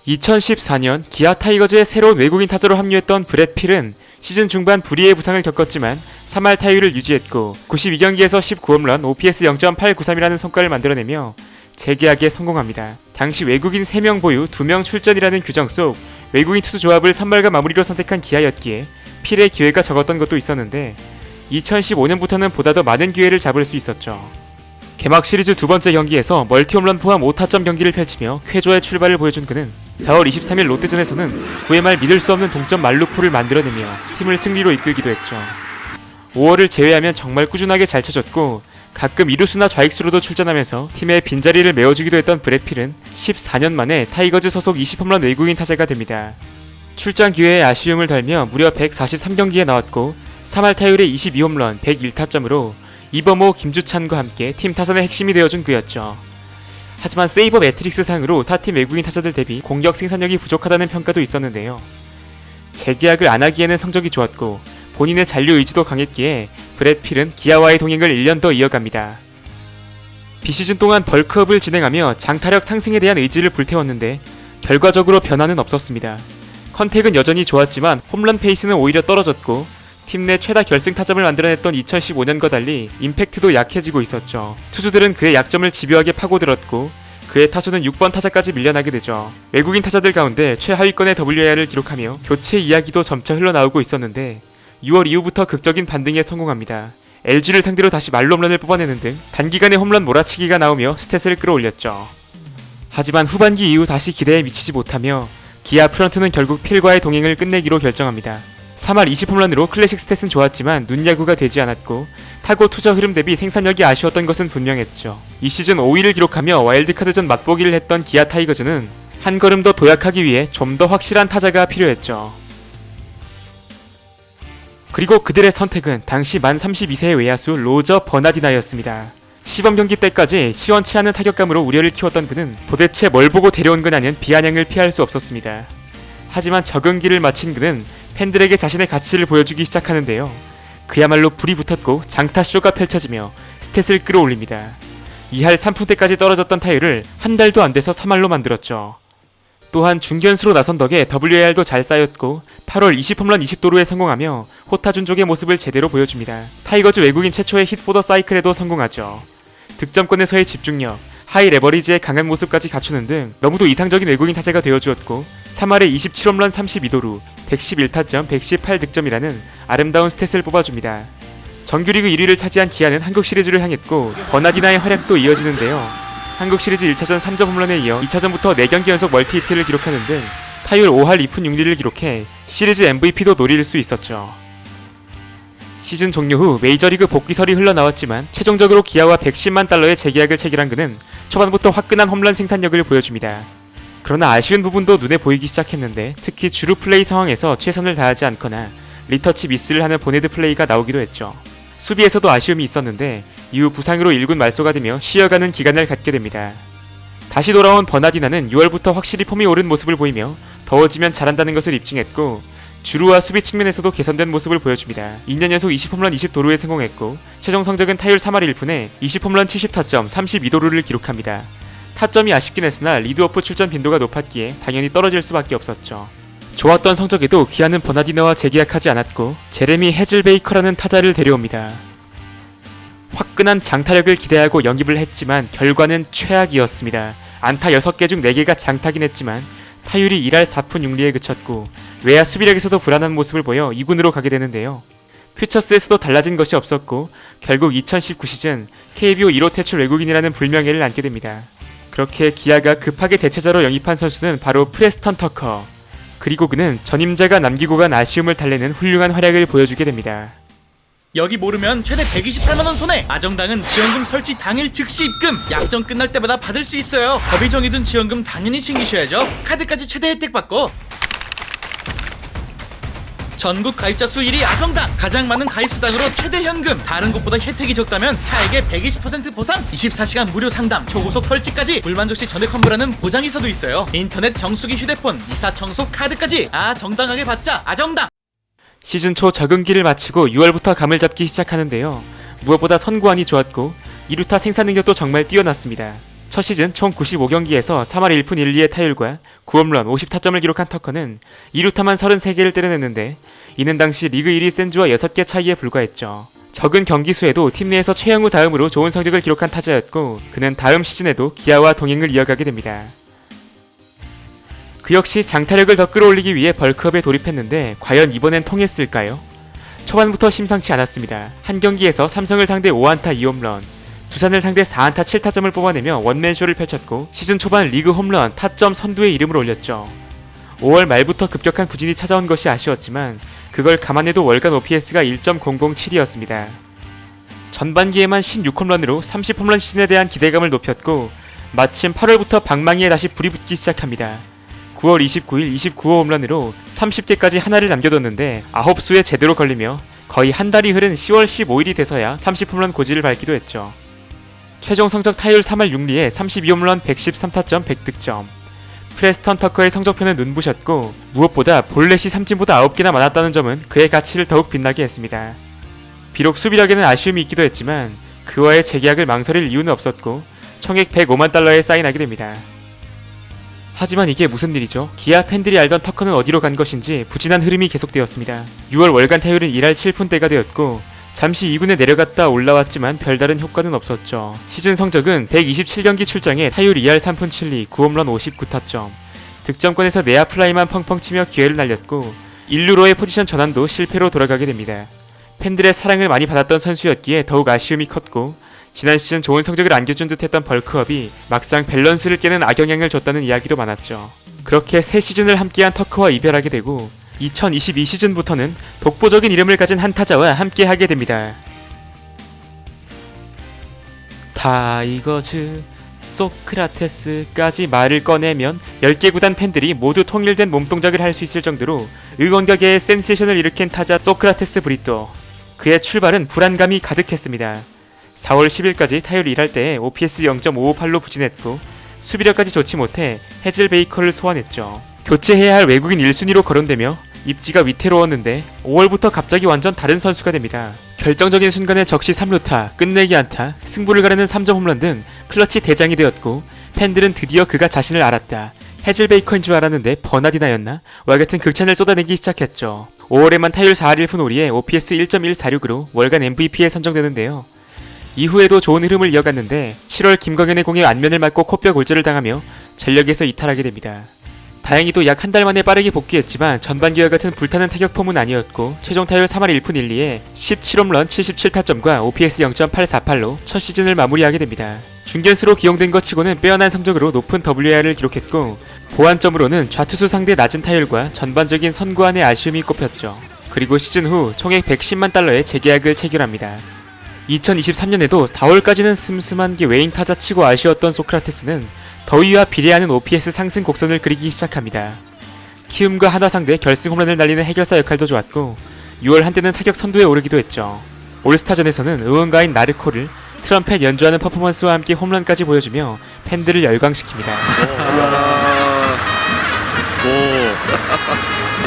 2014년 기아 타이거즈의 새로운 외국인 타자로 합류했던 브렛 필은 시즌 중반 불의의 부상을 겪었지만 3할 타율을 유지했고 92경기에서 19홈런, OPS 0.893이라는 성과를 만들어내며 재계약에 성공합니다. 당시 외국인 3명 보유 2명 출전이라는 규정 속 외국인 투수 조합을 선발과 마무리로 선택한 기아였기에 필의 기회가 적었던 것도 있었는데 2015년부터는 보다 더 많은 기회를 잡을 수 있었죠. 개막 시리즈 두 번째 경기에서 멀티홈런 포함 5타점 경기를 펼치며 쾌조의 출발을 보여준 그는 4월 23일 롯데전에서는 9회 말 믿을 수 없는 동점 만루포를 만들어내며 팀을 승리로 이끌기도 했죠. 5월을 제외하면 정말 꾸준하게 잘 쳐줬고 가끔 이루수나 좌익수로도 출전하면서 팀의 빈자리를 메워주기도 했던 브렛 필은 14년 만에 타이거즈 소속 20홈런 외국인 타자가 됩니다. 출장 기회에 아쉬움을 덜며 무려 143경기에 나왔고 3할 타율의 22홈런, 101타점으로 이범호, 김주찬과 함께 팀 타선의 핵심이 되어준 그였죠. 하지만 세이버 매트릭스 상으로 타팀 외국인 타자들 대비 공격 생산력이 부족하다는 평가도 있었는데요. 재계약을 안 하기에는 성적이 좋았고 본인의 잔류 의지도 강했기에 브렛 필은 기아와의 동행을 1년 더 이어갑니다. 비시즌 동안 벌크업을 진행하며 장타력 상승에 대한 의지를 불태웠는데 결과적으로 변화는 없었습니다. 컨택은 여전히 좋았지만 홈런 페이스는 오히려 떨어졌고 팀 내 최다 결승 타점을 만들어냈던 2015년과 달리 임팩트도 약해지고 있었죠. 투수들은 그의 약점을 집요하게 파고들었고 그의 타수는 6번 타자까지 밀려나게 되죠. 외국인 타자들 가운데 최하위권의 WAR을 기록하며 교체 이야기도 점차 흘러나오고 있었는데 6월 이후부터 극적인 반등에 성공합니다. LG를 상대로 다시 말로 홈런을 뽑아내는 등 단기간에 홈런 몰아치기가 나오며 스탯을 끌어올렸죠. 하지만 후반기 이후 다시 기대에 미치지 못하며 기아 프런트는 결국 필과의 동행을 끝내기로 결정합니다. 3할 20홈런으로 클래식 스탯은 좋았지만 눈야구가 되지 않았고 타고 투저 흐름 대비 생산력이 아쉬웠던 것은 분명했죠. 이 시즌 5위를 기록하며 와일드카드전 맛보기를 했던 기아 타이거즈는 한 걸음 더 도약하기 위해 좀 더 확실한 타자가 필요했죠. 그리고 그들의 선택은 당시 만 32세의 외야수 로저 버나디나였습니다. 시범 경기 때까지 시원치 않은 타격감으로 우려를 키웠던 그는 도대체 뭘 보고 데려온 거냐는 비아냥을 피할 수 없었습니다. 하지만 적응기를 마친 그는 팬들에게 자신의 가치를 보여주기 시작하는데요. 그야말로 불이 붙었고 장타쇼가 펼쳐지며 스탯을 끌어올립니다. 2할 3푼대까지 떨어졌던 타율을 한 달도 안 돼서 3할로 만들었죠. 또한 중견수로 나선 덕에 WAR도 잘 쌓였고 8월 20홈런 20도루에 성공하며 호타준족의 모습을 제대로 보여줍니다. 타이거즈 외국인 최초의 hit보더 사이클에도 성공하죠. 득점권에서의 집중력, 하이 레버리지의 강한 모습까지 갖추는 등 너무도 이상적인 외국인 타자가 되어주었고 3할에 27홈런 32도루, 111타점, 118득점이라는 아름다운 스탯을 뽑아줍니다. 정규리그 1위를 차지한 기아는 한국 시리즈를 향했고 버나디나의 활약도 이어지는데요. 한국 시리즈 1차전 3점 홈런에 이어 2차전부터 4경기 연속 멀티히트를 기록하는 등 타율 5할 2푼 6리를 기록해 시리즈 MVP도 노릴 수 있었죠. 시즌 종료 후 메이저리그 복귀설이 흘러나왔지만 최종적으로 기아와 110만 달러의 재계약을 체결한 그는 초반부터 화끈한 홈런 생산력을 보여줍니다. 그러나 아쉬운 부분도 눈에 보이기 시작했는데 특히 주루 플레이 상황에서 최선을 다하지 않거나 리터치 미스를 하는 보네드 플레이가 나오기도 했죠. 수비에서도 아쉬움이 있었는데 이후 부상으로 1군 말소가 되며 쉬어가는 기간을 갖게 됩니다. 다시 돌아온 버나디나는 6월부터 확실히 폼이 오른 모습을 보이며 더워지면 잘한다는 것을 입증했고 주루와 수비 측면에서도 개선된 모습을 보여줍니다. 2년 연속 20홈런 20도루에 성공했고 최종 성적은 타율 3할 1푼에 20홈런 70타점 32도루를 기록합니다. 타점이 아쉽긴 했으나 리드오프 출전 빈도가 높았기에 당연히 떨어질 수밖에 없었죠. 좋았던 성적에도 기아는 버나디나와 재계약하지 않았고 제레미 해즐베이커라는 타자를 데려옵니다. 화끈한 장타력을 기대하고 영입을 했지만 결과는 최악이었습니다. 안타 6개 중 4개가 장타긴 했지만 타율이 1할 4푼 6리에 그쳤고 외야 수비력에서도 불안한 모습을 보여 2군으로 가게 되는데요. 퓨처스에서도 달라진 것이 없었고 결국 2019 시즌 KBO 1호 퇴출 외국인이라는 불명예를 안게 됩니다. 그렇게 기아가 급하게 대체자로 영입한 선수는 바로 프레스턴 터커. 그리고 그는 전임자가 남기고 간 아쉬움을 달래는 훌륭한 활약을 보여주게 됩니다. 여기 모르면 최대 128만원 손해! 아정당은 지원금 설치 당일 즉시 입금! 약정 끝날 때마다 받을 수 있어요. 법이 정해둔 지원금 당연히 챙기셔야죠. 카드까지 최대 혜택 받고 전국 가입자 수 1위 아정당! 가장 많은 가입수당으로 최대 현금! 다른 곳보다 혜택이 적다면 차액의 120% 보상! 24시간 무료 상담, 초고속 설치까지! 불만족시 전액 환불하는 보장이서도 있어요. 인터넷 정수기 휴대폰, 이사 청소 카드까지! 정당하게 받자! 아정당! 시즌 초 적응기를 마치고 6월부터 감을 잡기 시작하는데요. 무엇보다 선구안이 좋았고 2루타 생산 능력도 정말 뛰어났습니다. 첫 시즌 총 95경기에서 3할 1푼 1리의 타율과 9홈런 50타점을 기록한 터커는 2루타만 33개를 때려냈는데 이는 당시 리그 1위 센즈와 6개 차이에 불과했죠. 적은 경기 수에도 팀 내에서 최영우 다음으로 좋은 성적을 기록한 타자였고 그는 다음 시즌에도 기아와 동행을 이어가게 됩니다. 그 역시 장타력을 더 끌어올리기 위해 벌크업에 돌입했는데 과연 이번엔 통했을까요? 초반부터 심상치 않았습니다. 한 경기에서 삼성을 상대 5안타 2홈런, 두산을 상대 4안타 7타점을 뽑아내며 원맨쇼를 펼쳤고 시즌 초반 리그 홈런, 타점 선두에 이름을 올렸죠. 5월 말부터 급격한 부진이 찾아온 것이 아쉬웠지만 그걸 감안해도 월간 OPS가 1.007이었습니다. 전반기에만 16홈런으로 30홈런 시즌에 대한 기대감을 높였고 마침 8월부터 방망이에 다시 불이 붙기 시작합니다. 9월 29일 29호 홈런으로 30개까지 하나를 남겨뒀는데 9수에 제대로 걸리며 거의 한 달이 흐른 10월 15일이 돼서야 30홈런 고지를 밟기도 했죠. 최종 성적 타율 3할 6리에 32홈런 113타점 100득점. 프레스턴 터커의 성적표는 눈부셨고 무엇보다 볼넷이 삼진보다 9개나 많았다는 점은 그의 가치를 더욱 빛나게 했습니다. 비록 수비력에는 아쉬움이 있기도 했지만 그와의 재계약을 망설일 이유는 없었고 총액 105만 달러에 사인하게 됩니다. 하지만 이게 무슨 일이죠? 기아 팬들이 알던 터커는 어디로 간 것인지 부진한 흐름이 계속되었습니다. 6월 월간 타율은 1할 7푼대가 되었고 잠시 2군에 내려갔다 올라왔지만 별다른 효과는 없었죠. 시즌 성적은 127경기 출장에 타율 2할 3푼 7리, 9홈런 59타점. 득점권에서 내야 플라이만 펑펑 치며 기회를 날렸고 1루로의 포지션 전환도 실패로 돌아가게 됩니다. 팬들의 사랑을 많이 받았던 선수였기에 더욱 아쉬움이 컸고 지난 시즌 좋은 성적을 안겨준 듯했던 벌크업이 막상 밸런스를 깨는 악영향을 줬다는 이야기도 많았죠. 그렇게 새 시즌을 함께한 터커와 이별하게 되고 2022 시즌부터는 독보적인 이름을 가진 한 타자와 함께하게 됩니다. 타이거즈, 소크라테스까지 말을 꺼내면 10개 구단 팬들이 모두 통일된 몸동작을 할 수 있을 정도로 응원가계의 센세이션을 일으킨 타자 소크라테스 브리또. 그의 출발은 불안감이 가득했습니다. 4월 10일까지 타율 1할 때에 OPS 0.558로 부진했고 수비력까지 좋지 못해 해즐 베이커를 소환했죠. 교체해야 할 외국인 1순위로 거론되며 입지가 위태로웠는데 5월부터 갑자기 완전 다른 선수가 됩니다. 결정적인 순간에 적시 3루타, 끝내기 안타, 승부를 가르는 3점 홈런 등 클러치 대장이 되었고 팬들은 드디어 그가 자신을 알았다. 해즐 베이커인 줄 알았는데 버나디나였나? 와 같은 극찬을 쏟아내기 시작했죠. 5월에만 타율 4할 1푼 5리에 OPS 1.146으로 월간 MVP에 선정되는데요. 이후에도 좋은 흐름을 이어갔는데 7월 김광현의 공에 안면을 맞고 코뼈 골절을 당하며 전력에서 이탈하게 됩니다. 다행히도 약 한 달 만에 빠르게 복귀했지만 전반기와 같은 불타는 타격 폼은 아니었고 최종 타율 3할 1푼 1리에 17홈런 77타점과 OPS 0.848로 첫 시즌을 마무리하게 됩니다. 중견수로 기용된 것 치고는 빼어난 성적으로 높은 WAR을 기록했고 보완점으로는 좌투수 상대 낮은 타율과 전반적인 선구안의 아쉬움이 꼽혔죠. 그리고 시즌 후 총액 110만 달러의 재계약을 체결합니다. 2023년에도 4월까지는 슴슴한 게 외인 타자 치고 아쉬웠던 소크라테스는 더위와 비례하는 OPS 상승 곡선을 그리기 시작합니다. 키움과 하나 상대 결승 홈런을 날리는 해결사 역할도 좋았고 6월 한때는 타격 선두에 오르기도 했죠. 올스타전에서는 응원가인 나르코를 트럼펫 연주하는 퍼포먼스와 함께 홈런까지 보여주며 팬들을 열광시킵니다.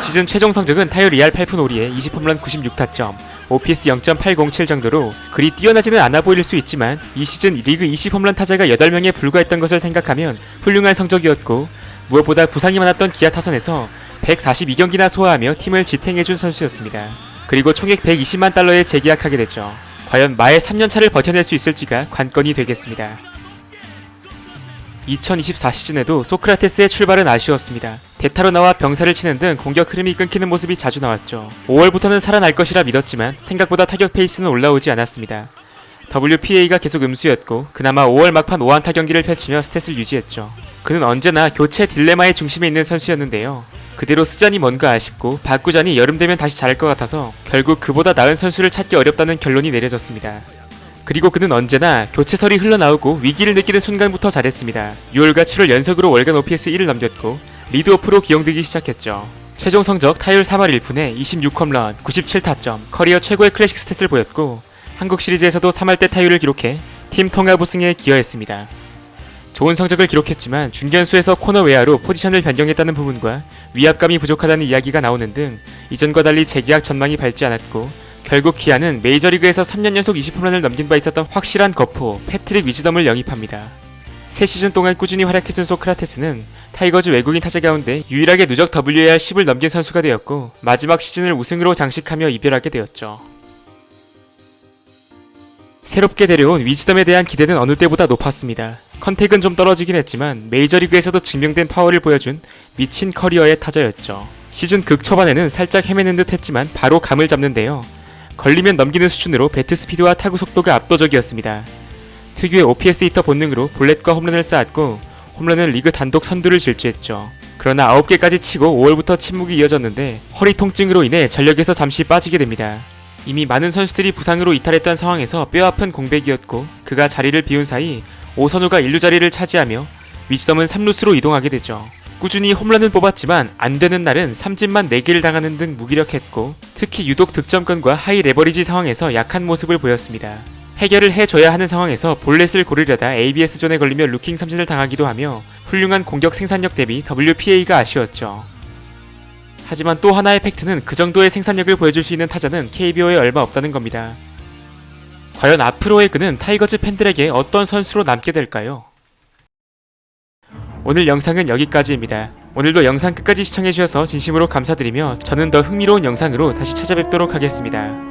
시즌 최종 성적은 타율 2할 8푼 5리에 20홈런 96타점, OPS 0.807 정도로 그리 뛰어나지는 않아 보일 수 있지만 이 시즌 리그 20홈런 타자가 8명에 불과했던 것을 생각하면 훌륭한 성적이었고 무엇보다 부상이 많았던 기아 타선에서 142경기나 소화하며 팀을 지탱해준 선수였습니다. 그리고 총액 120만 달러에 재계약하게 되죠. 과연 마의 3년차를 버텨낼 수 있을지가 관건이 되겠습니다. 2024 시즌에도 소크라테스의 출발은 아쉬웠습니다. 대타로 나와 병사를 치는 등 공격 흐름이 끊기는 모습이 자주 나왔죠. 5월부터는 살아날 것이라 믿었지만 생각보다 타격 페이스는 올라오지 않았습니다. WPA가 계속 음수였고 그나마 5월 막판 5안타 경기를 펼치며 스탯을 유지했죠. 그는 언제나 교체 딜레마의 중심에 있는 선수였는데요. 그대로 쓰자니 뭔가 아쉽고 바꾸자니 여름 되면 다시 잘할 것 같아서 결국 그보다 나은 선수를 찾기 어렵다는 결론이 내려졌습니다. 그리고 그는 언제나 교체설이 흘러나오고 위기를 느끼는 순간부터 잘했습니다. 6월과 7월 연속으로 월간 OPS 1을 넘겼고 리드오프로 기용되기 시작했죠. 최종 성적 타율 3할 1푼에 26홈런, 97타점, 커리어 최고의 클래식 스탯을 보였고 한국 시리즈에서도 3할 때 타율을 기록해 팀 통합 우승에 기여했습니다. 좋은 성적을 기록했지만 중견수에서 코너 외야로 포지션을 변경했다는 부분과 위압감이 부족하다는 이야기가 나오는 등 이전과 달리 재계약 전망이 밝지 않았고 결국 기아는 메이저리그에서 3년 연속 20홈런을 넘긴 바 있었던 확실한 거포 패트릭 위즈덤을 영입합니다. 3시즌 동안 꾸준히 활약해준 소크라테스는 타이거즈 외국인 타자 가운데 유일하게 누적 WAR 10을 넘긴 선수가 되었고 마지막 시즌을 우승으로 장식하며 이별하게 되었죠. 새롭게 데려온 위즈덤에 대한 기대는 어느 때보다 높았습니다. 컨택은 좀 떨어지긴 했지만 메이저리그에서도 증명된 파워를 보여준 미친 커리어의 타자였죠. 시즌 극초반에는 살짝 헤매는 듯 했지만 바로 감을 잡는데요. 걸리면 넘기는 수준으로 배트 스피드와 타구 속도가 압도적이었습니다. 특유의 OPS 히터 본능으로 볼넷과 홈런을 쌓았고 홈런은 리그 단독 선두를 질주했죠. 그러나 9개까지 치고 5월부터 침묵이 이어졌는데 허리 통증으로 인해 전력에서 잠시 빠지게 됩니다. 이미 많은 선수들이 부상으로 이탈했던 상황에서 뼈아픈 공백이었고 그가 자리를 비운 사이 오선우가 1루 자리를 차지하며 위즈덤은 3루수로 이동하게 되죠. 꾸준히 홈런은 뽑았지만 안되는 날은 삼진만 4개를 당하는 등 무기력했고 특히 유독 득점권과 하이 레버리지 상황에서 약한 모습을 보였습니다. 해결을 해줘야 하는 상황에서 볼넷을 고르려다 ABS존에 걸리며 루킹 삼진을 당하기도 하며 훌륭한 공격 생산력 대비 WPA가 아쉬웠죠. 하지만 또 하나의 팩트는 그 정도의 생산력을 보여줄 수 있는 타자는 KBO에 얼마 없다는 겁니다. 과연 앞으로의 그는 타이거즈 팬들에게 어떤 선수로 남게 될까요? 오늘 영상은 여기까지입니다. 오늘도 영상 끝까지 시청해주셔서 진심으로 감사드리며 저는 더 흥미로운 영상으로 다시 찾아뵙도록 하겠습니다.